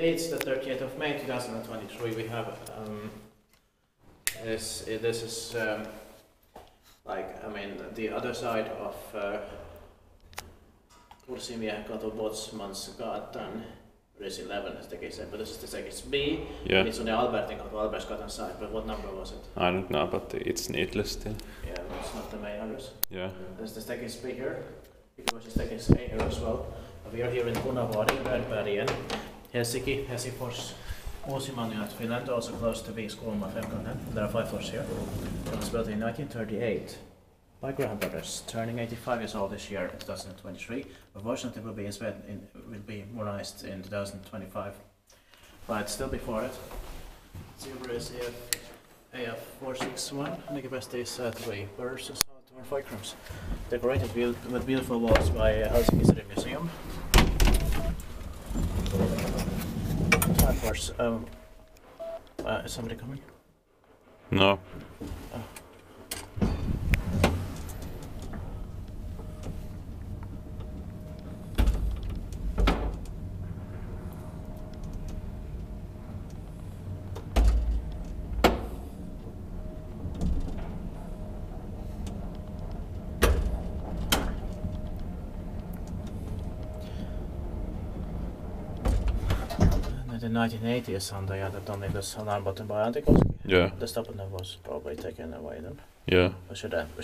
it's the 30th of May 2023. We have this is like, I mean, the other side of Pursimiehenkatu Botsmansgatan, Res 11 as the case said, but this is the second B, yeah. And it's on the Albertsgatan side, but what number was it? I don't know, but it's needless still. Yeah, it's not the main address. Yeah. There's the second B here, because it's second A here as well. We are here in Punavuori, Bergbergen, Helsinki, Helsingfors, Pursimiehenkatu, Finland, also close to Viiskulma, Femkanen. There are 5 floors here. It was built in 1938 by Graham Brothers, turning 85 years old this year in 2023. Unfortunately, it will be modernized in 2025, but still before it. Silver is AF461, and the capacity is 3 versus 25 grams. Decorated with beautiful walls by Helsinki City Museum. Of course, is somebody coming? No. Oh. In the 1980s, on the other done this alarmbutton by Antikoski. Yeah. The stop button was probably taken away then. Yeah. Or should have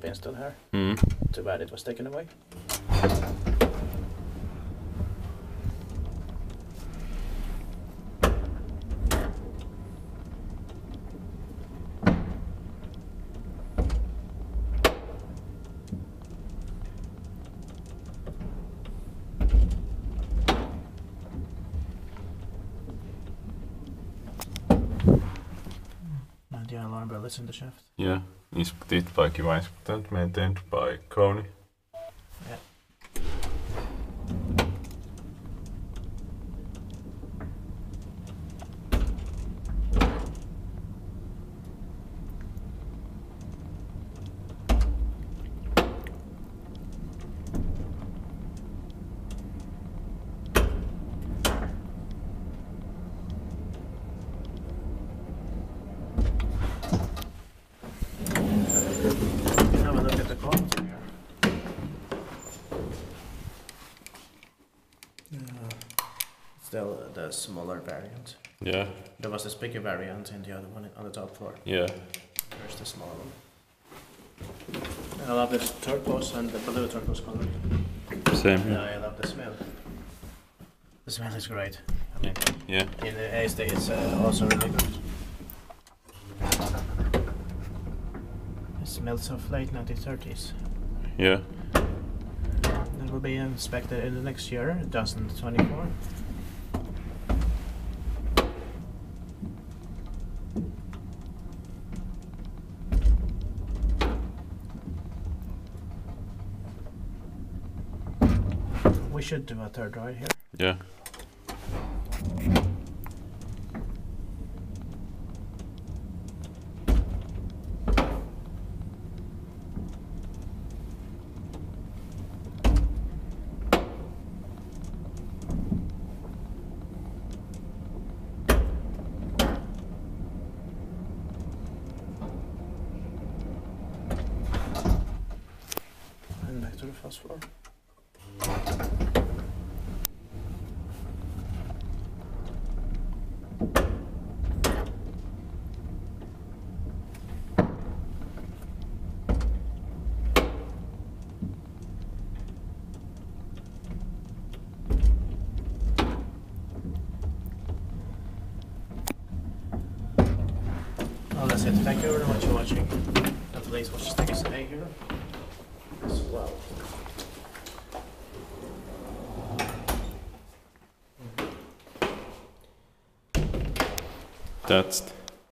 been still here. Mm. Too bad it was taken away. The alarm bell is in the shaft. Yeah, inspected by Kivainspectant, maintained by Kony. Yeah. Have a look at the quality here. Still the smaller variant. Yeah. There was this bigger variant in the other one on the top floor. Yeah. There's the smaller one. I love this turquoise and the blue turquoise color. Same. Yeah, I love the smell. The smell is great. I mean, Yeah. in the ASD it's also really good. It smells of late 1930s. Yeah. It will be inspected in the next year, 2024. We should do a third ride here. Yeah. And back to the first floor. Well, that's it. Thank you very much for watching. And please watch the stay here as well. That's